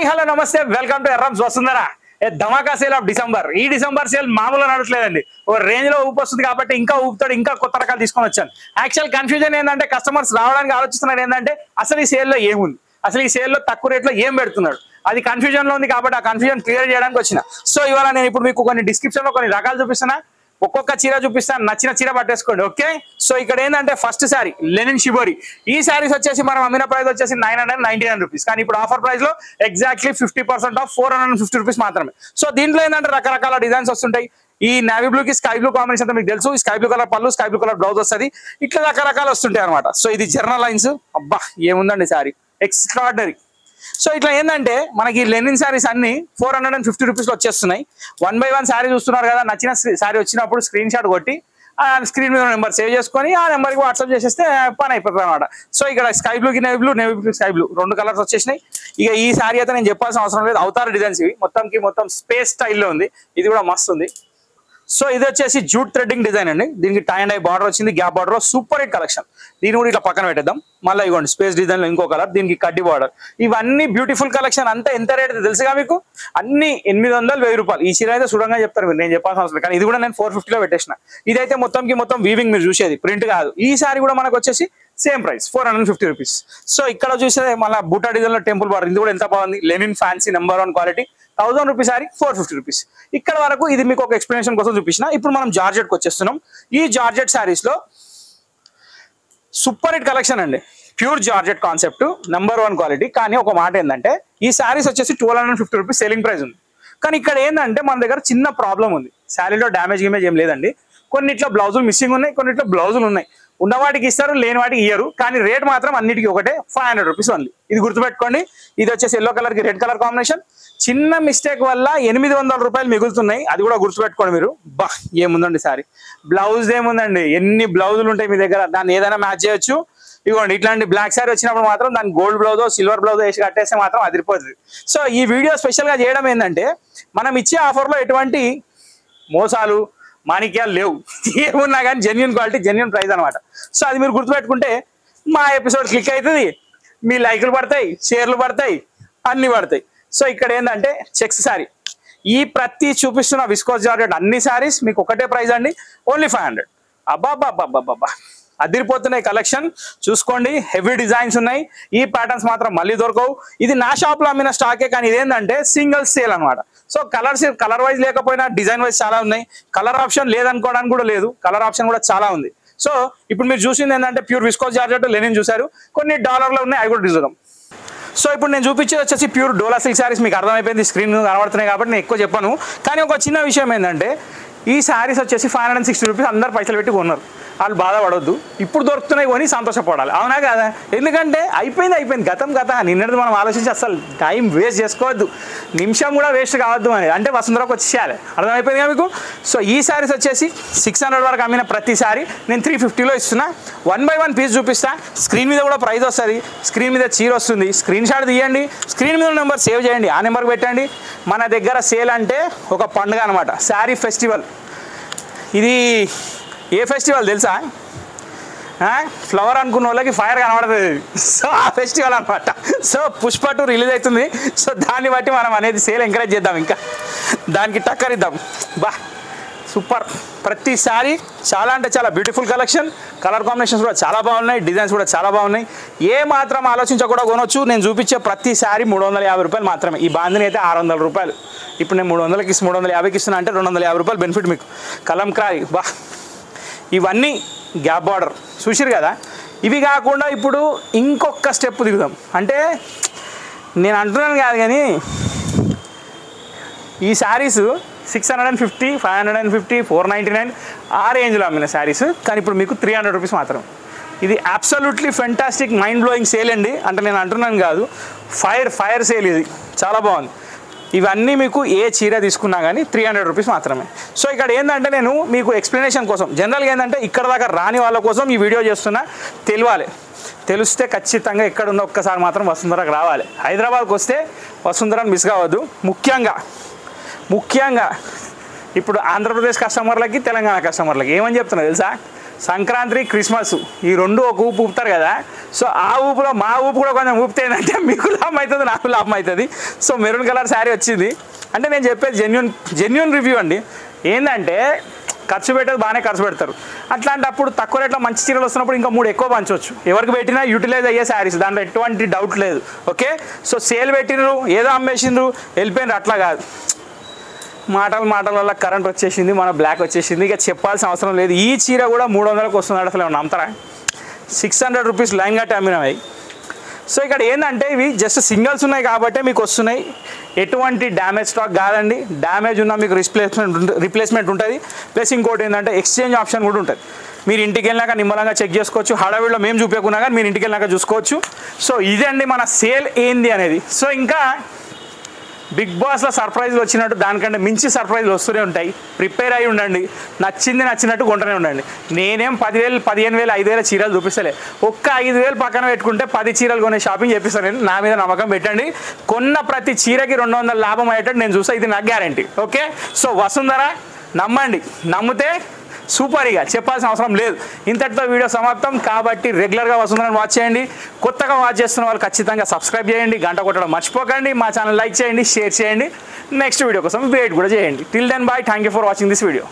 Hello నమస్తే welcome to Errams Vasundhara ధమాకా sale of December. ఈ డిసెంబర్ సేల్ మామూలుగా నడట్లేదండి, ఓ రేంజ్ లో ఊపు వస్తుంది కాబట్టి ఇంకా ఊపుతాడు, ఇంకా కొత్త రకాలు తీసుకొని వచ్చాను. యాక్చువల్ కన్ఫ్యూజన్ ఏంటంటే కస్టమర్స్ రావడానికి ఆలోచిస్తున్నారు ఏంటంటే అసలు ఈ సేల్ లో ఏముంది, అసలు ఈ సేల్ లో తక్కువ రేట్లో ఏం పెడుతున్నాడు, అది కన్ఫ్యూజన్ లో ఉంది. కాబట్టి ఆ కన్ఫ్యూజన్ క్లియర్ చేయడానికి వచ్చిన. సో ఇవాళ నేను ఇప్పుడు మీకు కొన్ని డిస్క్రిప్షన్ లో కొన్ని రకాలు చూపిస్తున్నా, ఒక్కొక్క చీర చూపిస్తాను, నచ్చిన చీర పట్టేసుకోండి. ఓకే, సో ఇక్కడ ఏంటంటే ఫస్ట్ శారీ లెనిన్ షిబోరి. ఈ శారీస్ వచ్చేసి మనం అమ్మిన ప్రైస్ వచ్చేసి 999 రూపీస్, కానీ ఇప్పుడు ఆఫర్ ప్రైస్ లో ఎగ్జాక్ట్లీ 50% ఆఫ్ 450 రూపీస్ మాత్రమే. సో దీంట్లో ఏంటంటే రకరకాల డిజైన్స్ వస్తుంటాయి. ఈ నేవీ బ్లూ కి స్కై బ్లూ కాంబినేషన్ అంతా మీకు తెలుసు. స్కై బ్లూ కలర్ పళ్ళు, స్కై బ్లూ కలర్ బ్లౌజ్ వస్తుంది. ఇట్లా రకరకాలు వస్తుంటాయి అనమాట. సో ఇది జర్నల్ లైన్స్. అబ్బా ఏముందండి శారీ, ఎక్స్ట్రాడినరీ. సో ఇట్లా ఏంటంటే మనకి లెనిన్ శారీస్ అన్ని 450 రూపీస్ లో వచ్చేస్తున్నాయి. 1 by 1 శారీ చూస్తున్నారు కదా, నచ్చిన శారీ వచ్చినప్పుడు స్క్రీన్ షాట్ కొట్టి ఆ స్క్రీన్ మీద నెంబర్ సేవ్ చేసుకొని ఆ నెంబర్కి వాట్సాప్ చేసేస్తే పని అయిపోతుంది అనమాట. సో ఇక్కడ స్కై బ్లూకి navy blue, navy blue sky blue 2 colours వచ్చేసినాయి. ఇక ఈ శారీ అయితే నేను చెప్పాల్సిన అవసరం లేదు, అవతార్ డిజైన్స్ ఇవి. మొత్తం స్పేస్ స్టైల్లో ఉంది, ఇది కూడా మస్తు ఉంది. సో ఇది వచ్చేసి జూట్ థ్రెడ్డింగ్ డిజైన్ అండి. దీనికి టై అండ్ ఐ బార్డర్ వచ్చింది, gap border, super hit collection. దీన్ని కూడా ఇట్లా పక్కన పెట్టేద్దాం. మళ్ళీ ఇవ్వండి స్పేస్ డిజైన్ లో ఇంకో కలర్, దీనికి కడ్డీ బార్డర్. ఇవన్నీ బ్యూటిఫుల్ కలెక్షన్. అంతా ఎంత రేట్ తెలుసుగా మీకు, అన్ని 800-1000 రూపాయలు. ఈ చీర అయితే చూడంగా చెప్తారు మీరు, నేను చెప్పాల్సిన అవసరం. కానీ ఇది కూడా నేను 450 లో పెట్టేసిన. ఇదైతే మొత్తం వీవింగ్ మీరు చూసేది, ప్రింట్ కాదు. ఈ సారీ కూడా మనకు వచ్చేసి సేమ్ ప్రైస్ 450 రూపీస్. సో ఇక్కడ చూసేది మళ్ళీ బూటా డిజైన్ లో టెంపుల్ బార్డర్, ఇది కూడా ఎంత బాగుంది. Lenin fancy number 1 quality, 1000 rupees sorry 450 rupees. ఇక్కడ వరకు ఇది మీకు ఒక ఎక్స్ప్లెనేషన్ కోసం చూపించిన. ఇప్పుడు మనం జార్జెట్కి వచ్చేస్తున్నాం. ఈ జార్జెట్ శారీస్ లో సూపర్ హిట్ కలెక్షన్ అండి, pure georgette concept, number 1 quality. కానీ ఒక మాట ఏంటంటే ఈ శారీస్ వచ్చేసి 1250 రూపీస్ సెల్లింగ్ ప్రైస్ ఉంది. కానీ ఇక్కడ ఏంటంటే మన దగ్గర చిన్న ప్రాబ్లం ఉంది. శారీలో డ్యామేజ్ ఏం లేదండి. కొన్నిట్లో బ్లౌజులు మిస్సింగ్ ఉన్నాయి, కొన్నిట్లో బ్లౌజులు ఉన్నాయి. ఉన్న వాటికి ఇస్తారు, లేని వాటికి ఇయ్యరు. కానీ రేట్ మాత్రం అన్నిటికీ ఒకటే, 500 రూపీస్ ఓన్లీ. ఇది గుర్తుపెట్టుకోండి. ఇది వచ్చేసి ఎల్లో కలర్ కి రెడ్ కలర్ కాంబినేషన్. చిన్న మిస్టేక్ వల్ల 800 రూపాయలు మిగులుతున్నాయి, అది కూడా గుర్తుపెట్టుకోండి మీరు. బా ఏముందండి సారీ, బ్లౌజ్ ఏముందండి, ఎన్ని బ్లౌజులు ఉంటాయి మీ దగ్గర, దాన్ని ఏదైనా మ్యాచ్ చేయొచ్చు. ఇదిగోండి ఇట్లాంటి బ్లాక్ శారీ వచ్చినప్పుడు మాత్రం దాన్ని గోల్డ్ బ్లౌజో సిల్వర్ బ్లౌజో వేసి కట్టేస్తే మాత్రం అదిరిపోతుంది. సో ఈ వీడియో స్పెషల్ గా చేయడం ఏంటంటే మనం ఇచ్చే ఆఫర్లో ఎటువంటి మోసాలు మాణిక్యాలు లేవు, ఏమున్నా కానీ జెన్యున్ క్వాలిటీ జెన్యున్ ప్రైస్ అనమాట. సో అది మీరు గుర్తుపెట్టుకుంటే మా ఎపిసోడ్ క్లిక్ అవుతుంది, మీ లైకులు పడతాయి, షేర్లు పడతాయి, అన్ని పడతాయి. సో ఇక్కడ ఏంటంటే చెక్స్ శారీ, ఈ ప్రతి చూపిస్తున్న విస్కోస్ జార్జెట్ అన్ని శారీస్ మీకు ఒకటే ప్రైస్ అండి, ఓన్లీ 500. అబ్బాబ్బాబ్బాబ్బా అదిరిపోతున్నాయి కలెక్షన్. చూసుకోండి, హెవీ డిజైన్స్ ఉన్నాయి. ఈ ప్యాటర్న్స్ మాత్రం మళ్ళీ దొరకవు. ఇది నా షాప్ లో అమ్మిన స్టాకే, కానీ ఇదేంటంటే సింగిల్ సేల్ అనమాట. సో కలర్ వైజ్ లేకపోయినా డిజైన్ వైజ్ చాలా ఉన్నాయి. కలర్ ఆప్షన్ లేదనుకోవడానికి కూడా లేదు, కలర్ ఆప్షన్ కూడా చాలా ఉంది. సో ఇప్పుడు మీరు చూసింది ఏంటంటే ప్యూర్ విస్కోస్ జార్జెట్ లెనిన్ చూసారు, కొన్ని డాలర్లో ఉన్నాయి, అవి కూడా చూద్దాం. సో ఇప్పుడు నేను చూపించేది వచ్చేసి ప్యూర్ డోలా సిల్క్ శారీస్. మీకు అర్థమైపోయింది, స్క్రీన్ కనబడుతున్నాయి కాబట్టి నేను ఎక్కువ చెప్పాను. కానీ ఒక చిన్న విషయం ఏంటంటే ఈ శారీస్ వచ్చేసి 560 రూపీస్ అందరు పైసలు పెట్టి కొన్నారు. వాళ్ళు బాధపడొద్దు, ఇప్పుడు దొరుకుతున్నాయి కొని సంతోషపడాలి, అవునా కదా? ఎందుకంటే అయిపోయింది గతం. నిన్నటి మనం ఆలోచించి అసలు టైం వేస్ట్ చేసుకోవద్దు, నిమిషం కూడా వేస్ట్ కావద్దు అని. అంటే వసుంధరకు వచ్చేయాలి, అర్థమైపోయింది కదా మీకు? సో ఈ శారీస్ వచ్చేసి 600 వరకు అమ్మిన ప్రతి శారీ నేను 350లో ఇస్తున్నా. 1 by 1 పీస్ చూపిస్తా. స్క్రీన్ మీద కూడా ప్రైస్ వస్తుంది, స్క్రీన్ మీద చీర వస్తుంది. స్క్రీన్ షాట్ తీయండి, స్క్రీన్ మీద నెంబర్ సేవ్ చేయండి, ఆ నెంబర్కి పెట్టండి. మన దగ్గర సేల్ అంటే ఒక పండుగ అనమాట, శారీ ఫెస్టివల్. ఇది ఏ ఫెస్టివల్ తెలుసా? ఫ్లవర్ అనుకున్న వాళ్ళకి ఫైర్ కనబడుతుంది. సో ఆ ఫెస్టివల్ అనమాట. సో పుష్ప 2 రిలీజ్ అవుతుంది. సో దాన్ని బట్టి మనం అనేది సేల్ ఎంకరేజ్ చేద్దాం, ఇంకా దానికి టక్కరిద్దాం. బా సూపర్, ప్రతిసారి చాలా అంటే చాలా బ్యూటిఫుల్ కలెక్షన్. కలర్ కాంబినేషన్స్ కూడా చాలా బాగున్నాయి, డిజైన్స్ కూడా చాలా బాగున్నాయి. ఏ మాత్రం ఆలోచించకుండా కొనొచ్చు. నేను చూపించే ప్రతిసారి 350 రూపాయలు మాత్రమే. ఈ బాందిని అయితే 600 రూపాయలు. ఇప్పుడు నేను 300కి 350కి ఇస్తున్నా అంటే 250 రూపాయలు బెనిఫిట్ మీకు. కలంకారీ బా, ఇవన్నీ గ్యాప్ బార్డర్ చూసిరు కదా. ఇవి కాకుండా ఇప్పుడు ఇంకొక స్టెప్ దిగుదాం. అంటే నేను అంటున్నాను కాదు, కానీ ఈ శారీస్ 650, 550, 499 ఆ రేంజ్లో అమ్మిన శారీస్, కానీ ఇప్పుడు మీకు 300 రూపీస్ మాత్రం. ఇది absolutely fantastic mind blowing sale అండి. అంటే నేను అంటున్నాను కాదు, ఫైర్ సేల్ ఇది, చాలా బాగుంది. ఇవన్నీ మీకు ఏ చీర తీసుకున్నా కానీ 300 రూపీస్ మాత్రమే. సో ఇక్కడ ఏంటంటే నేను మీకు ఎక్స్ప్లెనేషన్ కోసం, జనరల్గా ఏంటంటే ఇక్కడ దాకా రాని వాళ్ళ కోసం ఈ వీడియో చేస్తున్నా. తెలిస్తే ఖచ్చితంగా ఎక్కడుందో ఒక్కసారి మాత్రం వసుంధరకు రావాలి. హైదరాబాద్కి వస్తే వసుంధరని మిస్ కావద్దు. ముఖ్యంగా ఇప్పుడు ఆంధ్రప్రదేశ్ కస్టమర్లకి, తెలంగాణ కస్టమర్లకి ఏమని చెప్తున్నా తెలుసా? సంక్రాంతి క్రిస్మస్ ఈ రెండు ఒక ఊపు ఊపుతారు కదా. సో ఆ ఊపులో మా ఊపు కూడా కొంచెం ఊపితే ఏంటంటే మీకు లాభం అవుతుంది, నాకు లాభం అవుతుంది. సో మెరూన్ కలర్ శారీ వచ్చింది అంటే నేను చెప్పేది జెన్యున్ రివ్యూ అండి. ఏంటంటే ఖర్చు పెట్టేది బాగానే ఖర్చు పెడతారు, అట్లాంటప్పుడు తక్కువ రేట్లో మంచి చీరలు వస్తున్నప్పుడు ఇంకా 3 ఎక్కువ పంచవచ్చు. ఎవరికి పెట్టినా యూటిలైజ్ అయ్యే శారీస్, దాంట్లో ఎటువంటి డౌట్ లేదు. ఓకే, సో సేల్ పెట్టినరు ఏదో అమ్మేసిండ్రు వెళ్ళిపోయినారు, అట్లా కాదు. మాటల వల్ల కరెంట్ వచ్చేసింది, మన బ్లాక్ వచ్చేసింది, ఇక చెప్పాల్సిన అవసరం లేదు. ఈ చీర కూడా 300లకు వస్తుంది, అసలు ఏమన్నా నమ్ముతారా? 600 రూపీస్ లైన్గా అమ్మినవి. సో ఇక్కడ ఏంటంటే ఇవి జస్ట్ సింగిల్స్ ఉన్నాయి కాబట్టి మీకు వస్తున్నాయి, ఎటువంటి డ్యామేజ్ స్టాక్ కాదండి. డ్యామేజ్ ఉన్నా మీకు రిప్లేస్మెంట్ ఉంటుంది. ప్లస్ ఇంకోటి ఏంటంటే ఎక్స్చేంజ్ ఆప్షన్ కూడా ఉంటుంది. మీరు ఇంటికి వెళ్ళినాక నిమ్మలంగా చెక్ చేసుకోవచ్చు, హడావిడిలో మేము చూపించకున్నా కానీ మీరు ఇంటికి వెళ్ళినాక చూసుకోవచ్చు. సో ఇదండి మన సేల్ ఏంది అనేది. సో ఇంకా బిగ్ బాస్లో సర్ప్రైజ్లు వచ్చినట్టు దానికంటే మించి సర్ప్రైజ్లు వస్తూనే ఉంటాయి. ప్రిపేర్ అయ్యి ఉండండి, నచ్చినట్టు కొంటూనే ఉండండి. నేనేం 10,000, 15,000, 5,000 చీరలు చూపిస్తలే, ఒక్క 5,000 పక్కన పెట్టుకుంటే 10 చీరలు కొనే షాపింగ్ చేపిస్తాను నేను. నా మీద నమ్మకం పెట్టండి, కొన్న ప్రతి చీరకి 200 లాభం అయ్యేటట్టు నేను చూస్తా, ఇది నాకు గ్యారంటీ. ఓకే, సో వసుంధర నమ్మండి, నమ్మితే సూపర్, ఇక చెప్పాల్సిన అవసరం లేదు. ఇంతటితో వీడియో సమాప్తం. కాబట్టి రెగ్యులర్గా వసుంధరని వాచ్ చేయండి, కొత్తగా వాచ్ చేస్తున్న వాళ్ళు ఖచ్చితంగా సబ్స్క్రైబ్ చేయండి, గంట కొట్టడం మర్చిపోకండి, మా ఛానల్ లైక్ చేయండి, షేర్ చేయండి, నెక్స్ట్ వీడియో కోసం వెయిట్ కూడా చేయండి. Till then bye, thank you for watching this video.